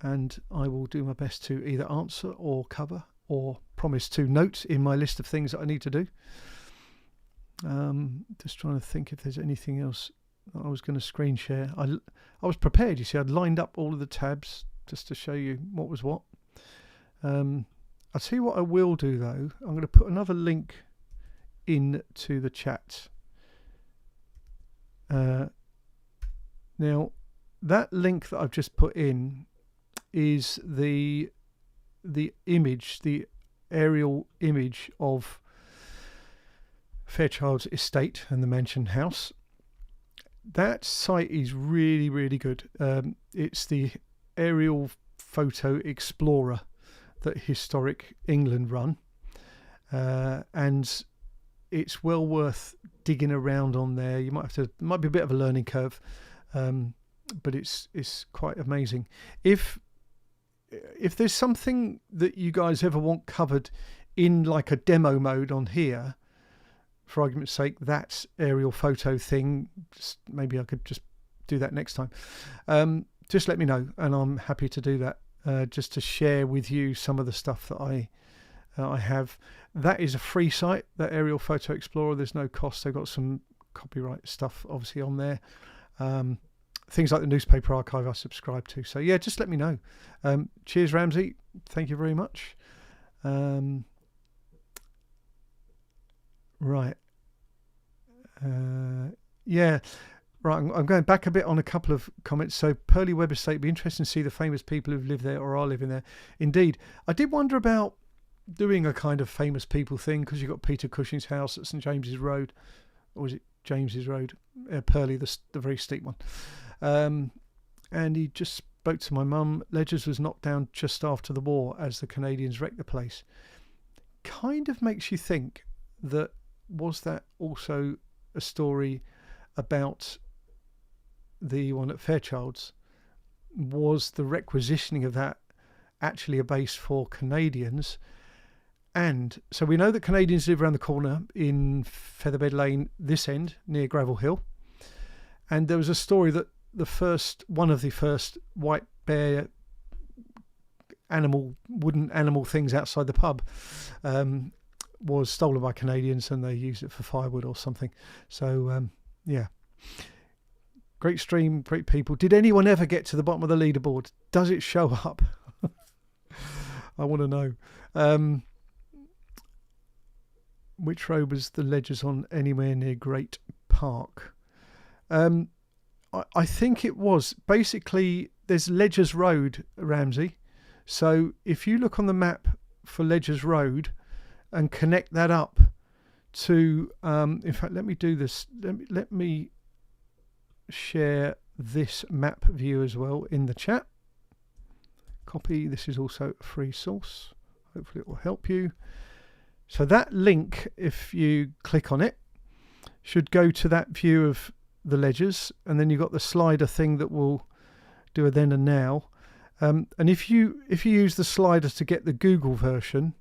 and I will do my best to either answer or cover or promise to note in my list of things that I need to do. Just trying to think if there's anything else I was going to screen share. I was prepared, you see. I'd lined up all of the tabs just to show you what was what. I'll tell you what I will do though. I'm going to put another link into the chat. Now that link that I've just put in is the image, the aerial image of Fairchild's estate and the mansion house. That site is really, really good. It's the aerial photo explorer that Historic England run, and it's well worth digging around on there. You might be a bit of a learning curve, but it's quite amazing. If there's something that you guys ever want covered in like a demo mode on here, for argument's sake, that aerial photo thing, maybe I could just do that next time. just let me know, and I'm happy to do that, just to share with you some of the stuff that I have. That is a free site, that Aerial Photo Explorer. There's no cost. They've got some copyright stuff obviously on there. Things like the newspaper archive I subscribe to. So yeah, just let me know. Cheers, Ramsey. Thank you very much. Right. Yeah. Right, I'm going back a bit on a couple of comments. So Pearly Webb Estate, be interesting to see the famous people who've lived there or are living there. Indeed. I did wonder about doing a kind of famous people thing, because you've got Peter Cushing's house at St James's Road. Or was it James's Road? Pearly, the very steep one. And he just spoke to my mum. Ledgers was knocked down just after the war as the Canadians wrecked the place. Kind of makes you think that, was that also a story about the one at Fairchild's? Was the requisitioning of that actually a base for Canadians? And so we know that Canadians live around the corner in Featherbed Lane, this end, near Gravel Hill. And there was a story that one of the first white bear wooden animal things outside the pub was stolen by Canadians, and they used it for firewood or something. So yeah, great stream, great people. Did anyone ever get to the bottom of the leaderboard? Does it show up? I want to know. Which road was the Ledgers on, anywhere near Great Park? I think it was, basically, there's Ledgers Road, Ramsey. So if you look on the map for Ledgers Road and connect that up to, in fact, let me do this. Let me share this map view as well in the chat. Copy. This is also a free source. Hopefully it will help you. So that link, if you click on it, should go to that view of the Ledgers, and then you've got the slider thing that will do a then and now. And if you use the slider to get the Google version,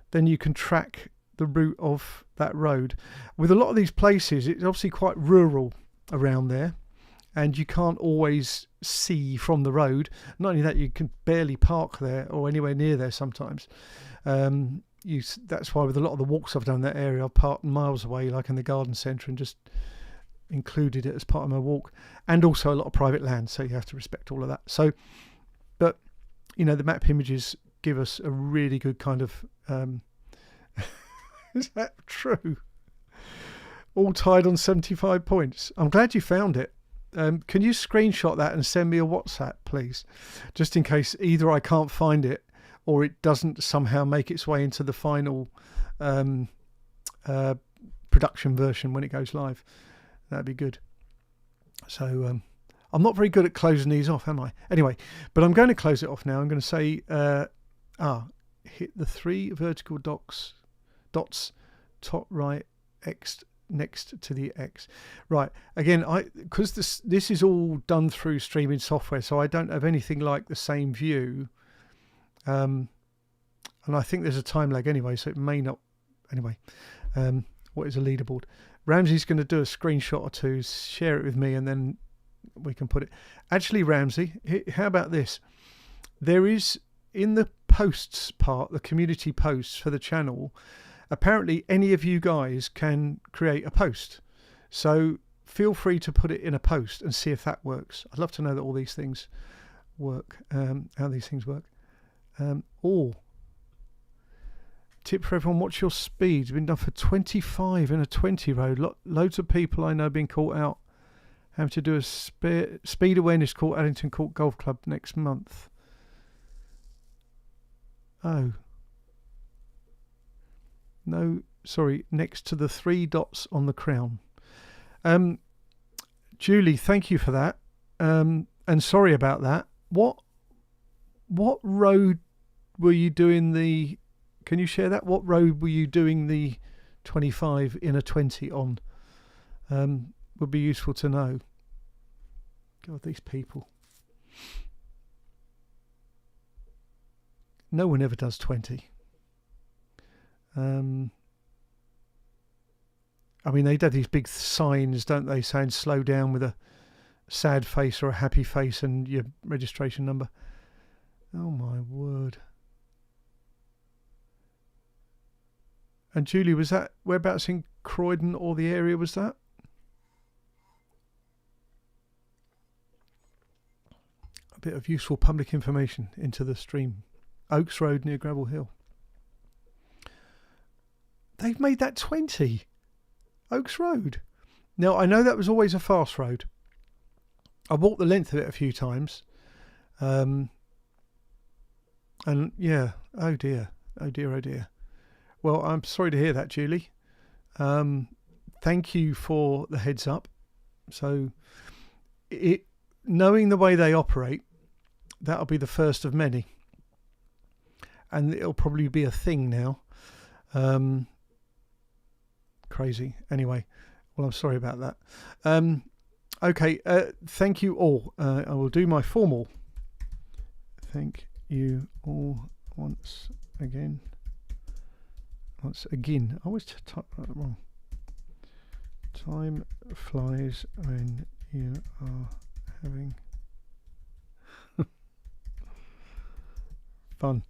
then you can track the route of that road. With a lot of these places, it's obviously quite rural around there, and you can't always see from the road. Not only that, you can barely park there or anywhere near there sometimes. That's why with a lot of the walks I've done in that area, I've parked miles away, like in the garden centre, and just included it as part of my walk. And also a lot of private land, so you have to respect all of that. So, but you know, the map images give us a really good kind of is that true? All tied on 75 points. I'm glad you found it. Can you screenshot that and send me a WhatsApp, please, just in case either I can't find it or it doesn't somehow make its way into the final production version when it goes live. That'd be good. So I'm not very good at closing these off, am I? Anyway, but I'm going to close it off now. I'm going to say, hit the 3 vertical dots, top right, X next to the X. Right. Again, because this is all done through streaming software, so I don't have anything like the same view. And I think there's a time lag anyway, so it may not. Anyway, what is a leaderboard? Ramsey's going to do a screenshot or two, share it with me, and then we can put it. Actually, Ramsey, how about this? There is, in the posts part, the community posts for the channel, apparently any of you guys can create a post. So feel free to put it in a post and see if that works. I'd love to know that all these things work, how these things work. Tip for everyone, watch your speed. It's been done for 25 in a 20 road. Loads of people I know being caught out. Having to do a speed awareness court, Addington Court Golf Club next month. Oh. No, sorry, next to the 3 dots on the crown. Julie, thank you for that. And sorry about that. What road were you doing the... Can you share that? What road were you doing the 25 in a 20 on? Would be useful to know. God, these people. No one ever does 20. I mean, they'd have these big signs, don't they, saying slow down with a sad face or a happy face and your registration number. Oh my word. And Julie, was that whereabouts in Croydon or the area was that? A bit of useful public information into the stream. Oaks Road near Gravel Hill. They've made that 20. Oaks Road. Now, I know that was always a fast road. I walked the length of it a few times. And yeah, oh dear. Oh dear, oh dear. Well, I'm sorry to hear that, Julie. Thank you for the heads up. So, knowing the way they operate, that'll be the first of many. And it'll probably be a thing now. Crazy. Anyway, well, I'm sorry about that. Okay, thank you all. I will do my formal. Thank you all once again. Once again. I always type that wrong. Time flies when you are having fun.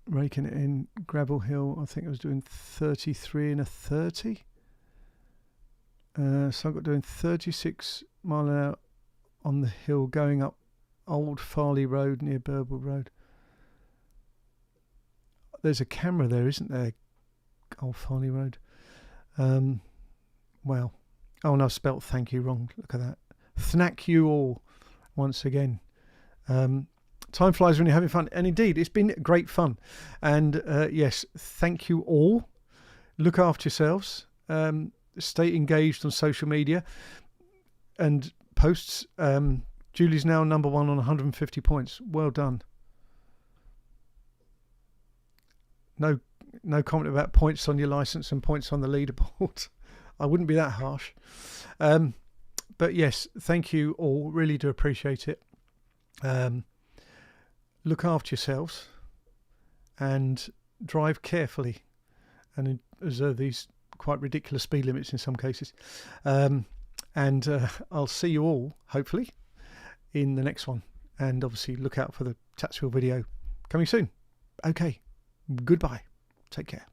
Raking it in Gravel Hill. I think I was doing 33 and a 30. So I got doing 36 mile an hour on the hill going up Old Farley Road near Burble Road. There's a camera there, isn't there? Old Farley Road. Well, oh, and I've spelt thank you wrong. Look at that. Thank you all once again. Time flies when you're having fun, and indeed it's been great fun. And yes, thank you all. Look after yourselves. Stay engaged on social media and posts. Julie's now number 1 on 150 points. Well done. No comment about points on your license and points on the leaderboard. I wouldn't be that harsh. But yes, thank you all. Really do appreciate it. Look after yourselves and drive carefully and observe these quite ridiculous speed limits in some cases. And I'll see you all, hopefully, in the next one. And obviously look out for the Tatsfield video coming soon. Okay, goodbye. Take care.